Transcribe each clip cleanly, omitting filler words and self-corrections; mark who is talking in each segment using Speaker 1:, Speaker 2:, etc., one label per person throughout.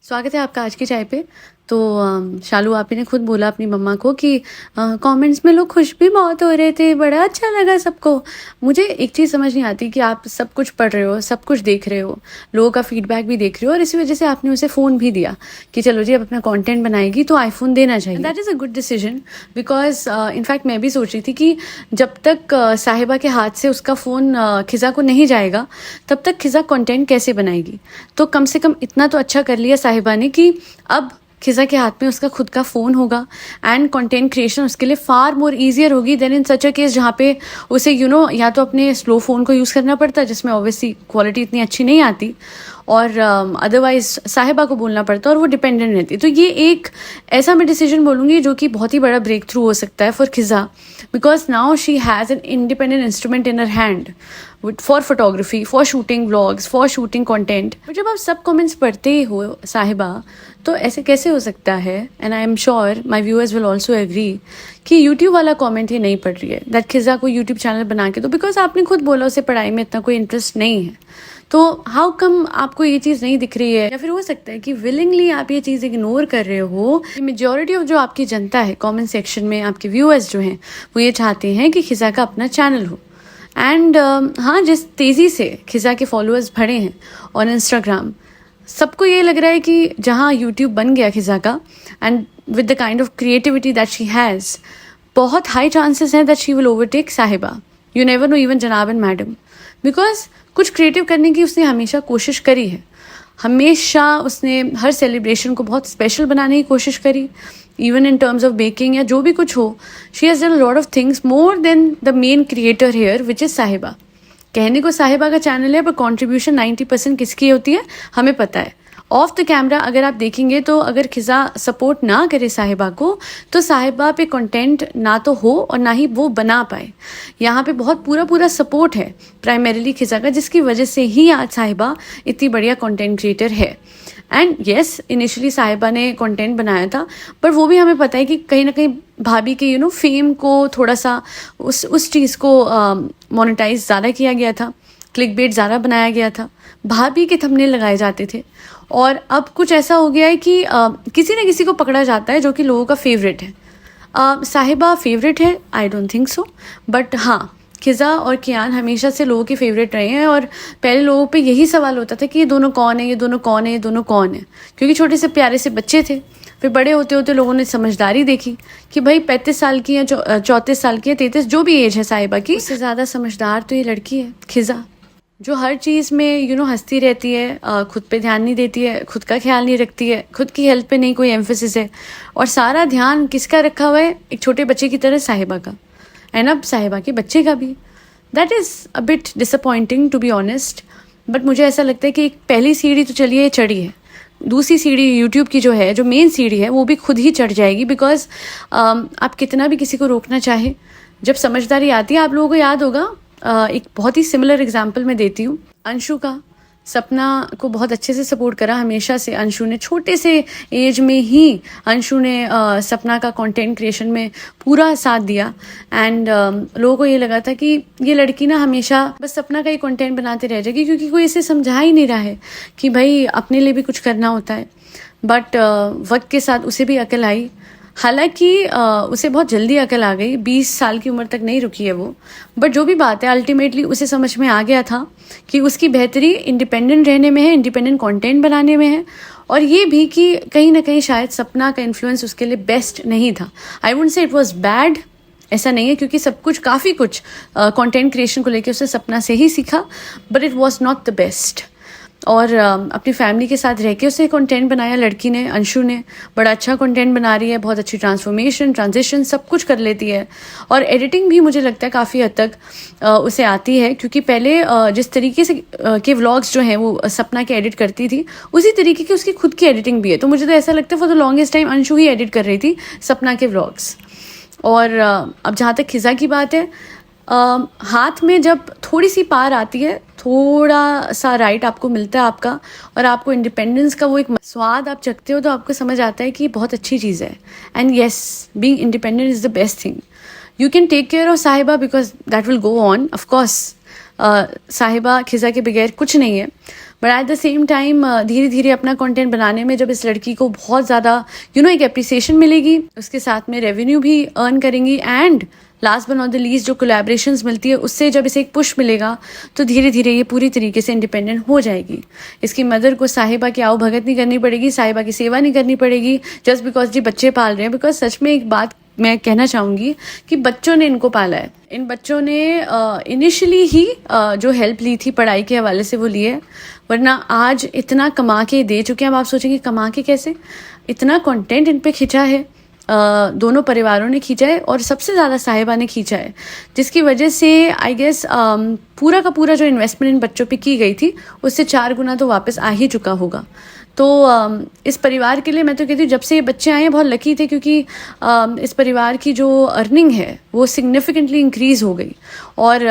Speaker 1: स्वागत है आपका आज की चाय पे। तो शालू आपी ने खुद बोला अपनी मम्मा को कि कमेंट्स में लोग खुश भी बहुत हो रहे थे, बड़ा अच्छा लगा सबको। मुझे एक चीज़ समझ नहीं आती कि आप सब कुछ पढ़ रहे हो, सब कुछ देख रहे हो, लोगों का फीडबैक भी देख रहे हो, और इसी वजह से आपने उसे फ़ोन भी दिया कि चलो जी अब अपना कंटेंट बनाएगी तो आईफोन देना चाहिए। That is a good decision, because in fact मैं भी सोच रही थी कि जब तक साहिबा के हाथ से उसका फ़ोन खिज़ा को नहीं जाएगा तब तक खिज़ा कंटेंट कैसे बनाएगी। तो कम से कम इतना तो अच्छा कर लिया साहिबा ने कि अब खिज़ा के हाथ में उसका खुद का फ़ोन होगा एंड कंटेंट क्रिएशन उसके लिए फार मोर ईजियर होगी than in such a case जहाँ पे उसे या तो अपने स्लो फ़ोन को यूज़ करना पड़ता जिसमें ऑब्वियसली क्वालिटी इतनी अच्छी नहीं आती, और अदरवाइज साहिबा को बोलना पड़ता और वो डिपेंडेंट रहती। तो ये एक ऐसा मैं डिसीजन बोलूँगी जो कि बहुत ही बड़ा ब्रेक थ्रू हो सकता है for Khiza, because now she has an independent instrument in her hand for photography, for shooting vlogs, for shooting content. But जब आप सब कमेंट्स पढ़ते ही हो साहिबा, तो ऐसे कैसे हो सकता है, and I am sure my viewers will also agree, कि यूट्यूब वाला कमेंट ही नहीं पढ़ रही है दैट खिज़ा को यूट्यूब चैनल बना के दो, बिकॉज आपने खुद बोला उसे पढ़ाई में इतना कोई इंटरेस्ट नहीं है। तो हाउ कम आपको ये चीज़ नहीं दिख रही है, या फिर हो सकता है कि विलिंगली आप ये चीज़ इग्नोर कर रहे हो। मेजॉरिटी ऑफ जो आपकी जनता है कमेंट सेक्शन में, आपके व्यूअर्स जो हैं वो ये चाहते हैं कि खिज़ा का अपना चैनल हो। एंड हाँ, जिस तेज़ी से खिज़ा के फॉलोअर्स बढ़े हैं और इंस्टाग्राम, सबको ये लग रहा है कि जहाँ यूट्यूब बन गया खिज़ा का, and with the kind of creativity that she has, बहुत हाई चांसेस हैं दैट शी विल ओवरटेक साहिबा। यू नेवर नो, इवन जनाब एंड मैडम, बिकॉज कुछ क्रिएटिव करने की उसने हमेशा कोशिश करी है। हमेशा उसने हर सेलिब्रेशन को बहुत स्पेशल बनाने की कोशिश करी, even in terms of baking या जो भी कुछ हो। She has done a lot of things more than the main creator here which is Sahiba. कहने को साहिबा का चैनल है, पर कॉन्ट्रीब्यूशन 90% किसकी होती है हमें पता है। ऑफ द कैमरा अगर आप देखेंगे तो अगर खिज़ा सपोर्ट ना करे साहिबा को, तो साहिबा पे कंटेंट ना तो हो और ना ही वो बना पाए। यहाँ पे बहुत पूरा सपोर्ट है प्राइमरीली खिज़ा का, जिसकी वजह से ही आज साहिबा इतनी बढ़िया कंटेंट क्रिएटर है। एंड येस, इनिशियली साहिबा ने कंटेंट बनाया था, पर वो भी हमें पता है कि कहीं ना कहीं भाभी के फेम को थोड़ा सा उस चीज़ को मोनेटाइज ज़्यादा किया गया था, क्लिक बेट ज़्यादा बनाया गया था, भाभी के थंबनेल लगाए जाते थे। और अब कुछ ऐसा हो गया है कि किसी न किसी को पकड़ा जाता है जो कि लोगों का फेवरेट है। साहिबा फेवरेट है? I don't think so, but हाँ, खिज़ा और कियान हमेशा से लोगों के फेवरेट रहे हैं। और पहले लोगों पे यही सवाल होता था कि ये दोनों कौन है, ये दोनों कौन है, ये दोनों कौन है, क्योंकि छोटे से प्यारे से बच्चे थे। फिर बड़े होते होते लोगों ने समझदारी देखी कि भाई 35 साल की है, 34 साल की है, 33, जो भी एज है साहिबा की, उससे ज़्यादा समझदार तो ये लड़की है खिज़ा, जो हर चीज़ में हंसती रहती है, खुद पे ध्यान नहीं देती है, खुद का ख्याल नहीं रखती है, खुद की हेल्थ पे नहीं कोई एम्फेसिस है, और सारा ध्यान किसका रखा हुआ है, एक छोटे बच्चे की तरह साहिबा का, एंड अब साहिबा के बच्चे का भी। That is a bit disappointing to be honest. But मुझे ऐसा लगता है कि एक पहली सीढ़ी तो चलिए चढ़ी है, दूसरी सीढ़ी यूट्यूब की जो है, जो मेन सीढ़ी है, वो भी खुद ही चढ़ जाएगी। बिकॉज आप कितना भी किसी को रोकना चाहे, जब समझदारी आती है, आप लोगों को याद होगा, एक बहुत ही सिमिलर एग्जाम्पल मैं देती हूँ, अंशु का। सपना को बहुत अच्छे से सपोर्ट करा हमेशा से अंशु ने, छोटे से एज में ही अंशु ने सपना का कंटेंट क्रिएशन में पूरा साथ दिया। एंड लोगों को ये लगा था कि ये लड़की ना हमेशा बस सपना का ही कंटेंट बनाते रह जाएगी, क्योंकि कोई इसे समझा ही नहीं रहा है कि भाई अपने लिए भी कुछ करना होता है। बट वक्त के साथ उसे भी अकल आई, हालांकि उसे बहुत जल्दी अकल आ गई, 20 साल की उम्र तक नहीं रुकी है वो। बट जो भी बात है, अल्टीमेटली उसे समझ में आ गया था कि उसकी बेहतरी इंडिपेंडेंट रहने में है, इंडिपेंडेंट कंटेंट बनाने में है, और ये भी कि कहीं ना कहीं शायद सपना का इन्फ्लुएंस उसके लिए बेस्ट नहीं था। I wouldn't say it was bad, ऐसा नहीं है, क्योंकि सब कुछ काफ़ी कुछ कंटेंट क्रिएशन को लेकर उसे सपना से ही सीखा, but it was not the best. और अपनी फैमिली के साथ रह के उसे कंटेंट बनाया लड़की ने, अंशु ने, बड़ा अच्छा कंटेंट बना रही है, बहुत अच्छी ट्रांसफॉर्मेशन, ट्रांजिशन सब कुछ कर लेती है। और एडिटिंग भी मुझे लगता है काफ़ी हद तक उसे आती है, क्योंकि पहले जिस तरीके से के व्लॉग्स जो हैं वो सपना के एडिट करती थी, उसी तरीके की उसकी खुद की एडिटिंग भी है। तो मुझे तो ऐसा लगता है for the longest time Anshu he edit कर रही थी सपना के व्लॉग्स। और अब जहाँ तक खिज़ा की बात है, हाथ में जब थोड़ी सी पार आती है, थोड़ा सा राइट आपको मिलता है आपका, और आपको इंडिपेंडेंस का वो एक स्वाद आप चखते हो, तो आपको समझ आता है कि ये बहुत अच्छी चीज़ है। And yes, being independent is the best thing. You can take care of Sahiba because that will go on, of course. Sahiba Khiza के बगैर कुछ नहीं है, but at the same time धीरे धीरे अपना कंटेंट बनाने में जब इस लड़की को बहुत ज़्यादा एक एप्रिसिएशन मिलेगी, उसके साथ में रेवेन्यू भी अर्न करेंगी, and last but not the least जो कोलैबोरेशंस मिलती है उससे जब इसे एक पुश मिलेगा तो धीरे धीरे ये पूरी तरीके से इंडिपेंडेंट हो जाएगी। इसकी मदर को साहिबा की आओ भगत नहीं करनी पड़ेगी, साहिबा की सेवा नहीं करनी पड़ेगी जस्ट बिकॉज जी बच्चे पाल रहे हैं। बिकॉज सच में एक बात मैं कहना चाहूँगी कि बच्चों ने इनको पाला है। इन बच्चों ने इनिशियली ही जो हेल्प ली थी पढ़ाई के हवाले से वो ली है, वरना आज इतना कमा के दे चुके हैं। अब आप सोचेंगे कमा के कैसे, इतना कंटेंट इन पे खिंचा है, दोनों परिवारों ने खींचा है और सबसे ज़्यादा साहिबा ने खींचा है, जिसकी वजह से आई गेस पूरा का पूरा जो इन्वेस्टमेंट इन बच्चों पे की गई थी उससे 4 गुना तो वापस आ ही चुका होगा। तो इस परिवार के लिए मैं तो कहती हूँ जब से ये बच्चे आए हैं बहुत लकी थे, क्योंकि इस परिवार की जो अर्निंग है वो सिग्निफिकेंटली इंक्रीज़ हो गई। और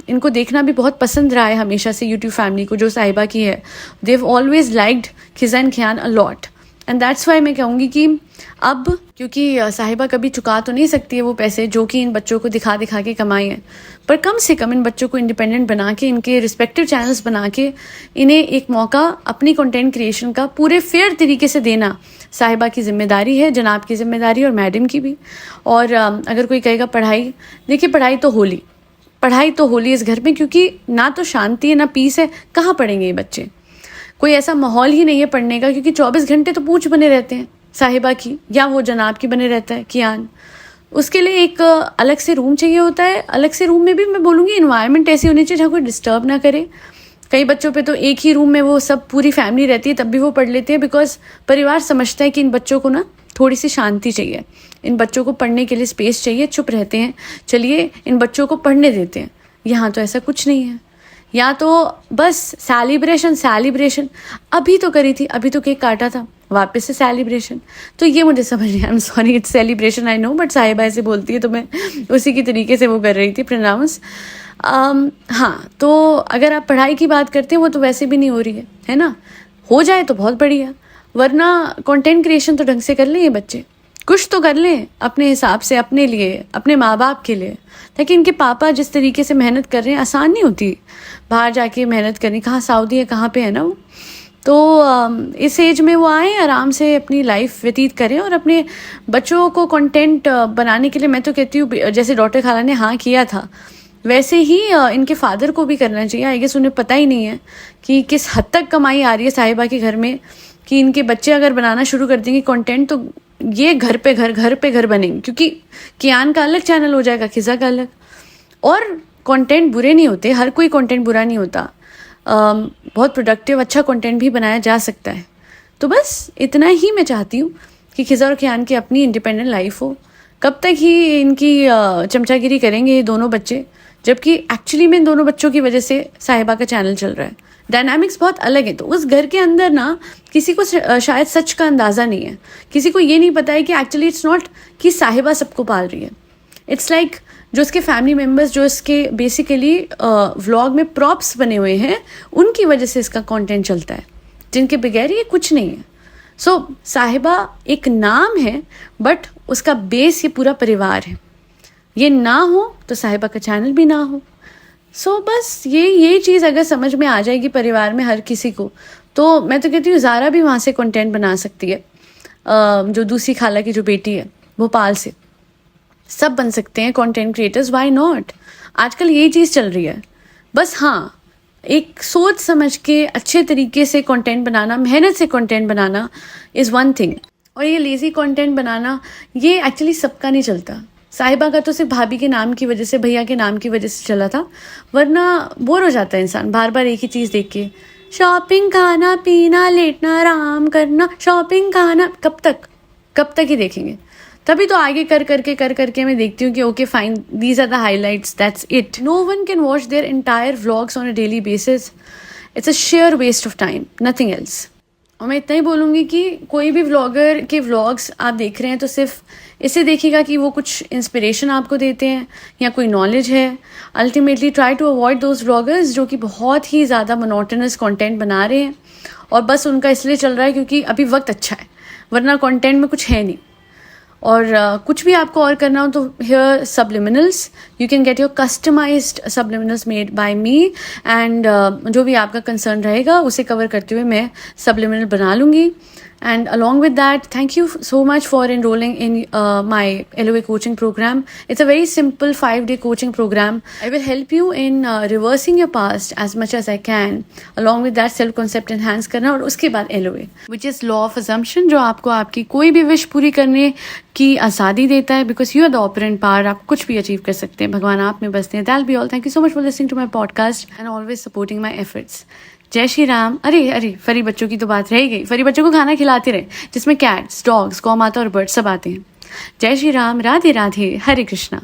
Speaker 1: इनको देखना भी बहुत पसंद रहा है हमेशा से यूट्यूब फैमिली को जो साहिबा की है। Dev always liked Khiza and Khiyan a lot, and that's why मैं कहूँगी कि अब क्योंकि साहिबा कभी चुका तो नहीं सकती है वो पैसे जो कि इन बच्चों को दिखा दिखा के कमाए हैं, पर कम से कम इन बच्चों को इंडिपेंडेंट बना के, इनके रिस्पेक्टिव चैनल्स बना के इन्हें एक मौका अपनी कंटेंट क्रिएशन का पूरे फेयर तरीके से देना साहिबा की जिम्मेदारी है, जनाब की जिम्मेदारी और मैडम की भी। और अगर कोई कहेगा पढ़ाई, देखिए पढ़ाई तो होली इस घर में, क्योंकि ना तो शांति है ना पीस है, कहाँ पढ़ेंगे ये बच्चे। कोई ऐसा माहौल ही नहीं है पढ़ने का, क्योंकि 24 घंटे तो पूछ बने रहते हैं साहिबा की, या वो जनाब की बने रहता है कियान। उसके लिए एक अलग से रूम चाहिए होता है। अलग से रूम में भी मैं बोलूँगी इन्वायरमेंट ऐसी होनी चाहिए जहाँ कोई डिस्टर्ब ना करे। कई बच्चों पे तो एक ही रूम में वो सब पूरी फैमिली रहती है तब भी वो पढ़ लेते हैं, बिकॉज परिवार समझता है कि इन बच्चों को ना थोड़ी सी शांति चाहिए, इन बच्चों को पढ़ने के लिए स्पेस चाहिए, चुप रहते हैं, चलिए इन बच्चों को पढ़ने देते हैं। यहाँ तो ऐसा कुछ नहीं है, या तो बस सेलिब्रेशन अभी तो करी थी, अभी तो केक काटा था, वापस से सेलिब्रेशन। तो ये मुझे समझ नहीं, I am sorry it's celebration I know, but साहिबा ऐसे बोलती है तो मैं उसी की तरीके से वो कर रही थी प्रोनाउंस। हाँ, तो अगर आप पढ़ाई की बात करते हैं वो तो वैसे भी नहीं हो रही है ना, हो जाए तो बहुत बढ़िया, वरना कंटेंट क्रिएशन तो ढंग से कर लें ये बच्चे, कुछ तो कर लें अपने हिसाब से, अपने लिए, अपने माँ बाप के लिए, ताकि इनके पापा जिस तरीके से मेहनत कर रहे हैं, आसान नहीं होती बाहर जाके मेहनत करनी, कहाँ सऊदी है कहाँ पे है ना वो। तो इस एज में वो आए, आराम से अपनी लाइफ व्यतीत करें और अपने बच्चों को कंटेंट बनाने के लिए, मैं तो कहती हूँ जैसे डॉक्टर खाला ने हाँ किया था वैसे ही इनके फादर को भी करना चाहिए। आई गेस उन्हें पता ही नहीं है कि किस हद तक कमाई आ रही है साहिबा के घर में, कि इनके बच्चे अगर बनाना शुरू कर देंगे कंटेंट तो ये घर पे घर बनेंगे, क्योंकि कियान का अलग चैनल हो जाएगा, खिज़ा का अलग। और कंटेंट बुरे नहीं होते, हर कोई कंटेंट बुरा नहीं होता, बहुत प्रोडक्टिव अच्छा कंटेंट भी बनाया जा सकता है। तो बस इतना ही मैं चाहती हूँ कि खिज़ा और कियान की अपनी इंडिपेंडेंट लाइफ हो। कब तक ही इनकी चमचागिरी करेंगे ये दोनों बच्चे, जबकि एक्चुअली में इन दोनों बच्चों की वजह से साहिबा का चैनल चल रहा है। डायनामिक्स बहुत अलग है। तो उस घर के अंदर ना किसी को शायद सच का अंदाज़ा नहीं है, किसी को ये नहीं पता है कि एक्चुअली इट्स नॉट कि साहिबा सबको पाल रही है। इट्स लाइक जो इसके फैमिली मेम्बर्स, जो इसके बेसिकली व्लॉग में प्रॉप्स बने हुए हैं, उनकी वजह से इसका कंटेंट चलता है, जिनके बगैर ये कुछ नहीं है। सो साहिबा एक नाम है, बट उसका बेस ये पूरा परिवार है। ये ना हो तो साहिबा का चैनल भी ना हो। सो बस ये चीज़ अगर समझ में आ जाएगी परिवार में हर किसी को, तो मैं तो कहती हूँ ज़ारा भी वहाँ से कंटेंट बना सकती है। जो दूसरी खाला की जो बेटी है भोपाल से, सब बन सकते हैं कंटेंट क्रिएटर्स, व्हाई नॉट। आजकल यही चीज़ चल रही है। बस हाँ, एक सोच समझ के अच्छे तरीके से कंटेंट बनाना, मेहनत से content banana is one thing. और ये लेज़ी कंटेंट बनाना, ये एक्चुअली सबका नहीं चलता। साहिबा का तो सिर्फ भाभी के नाम की वजह से, भैया के नाम की वजह से चला था, वरना बोर हो जाता है इंसान बार बार एक ही चीज़ देख के। शॉपिंग, खाना पीना, लेटना, आराम करना, शॉपिंग, खाना, कब तक ही देखेंगे। तभी तो आगे कर करके मैं देखती हूँ कि okay fine, these are the highlights, that's it. No one can watch their entire vlogs on a daily basis. It's a sheer waste of time, nothing else. और मैं इतना ही बोलूँगी कि कोई भी व्लॉगर के व्लॉग्स आप देख रहे हैं तो सिर्फ इसे देखिएगा कि वो कुछ इंस्पिरेशन आपको देते हैं या कोई नॉलेज है। Ultimately try to avoid those vloggers जो कि बहुत ही ज़्यादा मोनोटोनस कंटेंट बना रहे हैं और बस उनका इसलिए चल रहा है क्योंकि अभी वक्त अच्छा है, वरना कंटेंट में कुछ है नहीं। और कुछ भी आपको और करना हो तो here subliminals, you can get your customized subliminals made by me, and जो भी आपका कंसर्न रहेगा उसे कवर करते हुए मैं सब्लिमिनल बना लूँगी. And along with that, thank you so much for enrolling in my LOA coaching program. It's a very simple 5-day coaching program. I will help you in reversing your past as much as I can. Along with that, self concept enhance करना, और उसके बाद LOA, which is law of assumption, जो आपको आपकी कोई भी wish पूरी करने की आज़ादी देता है, because you are the operant power. आप कुछ भी अचीव कर सकते हैं, भगवान आप में बसते हैं. That'll be all. Thank you so much for listening to my podcast and always supporting my efforts. जय श्री राम. अरे फरी बच्चों की तो बात रह गई. फरी बच्चों को खाना खिलाते रहे, जिसमें कैट्स, डॉग्स, गौ माता और बर्ड्स सब आते हैं. जय श्री राम. राधे राधे. हरे कृष्णा.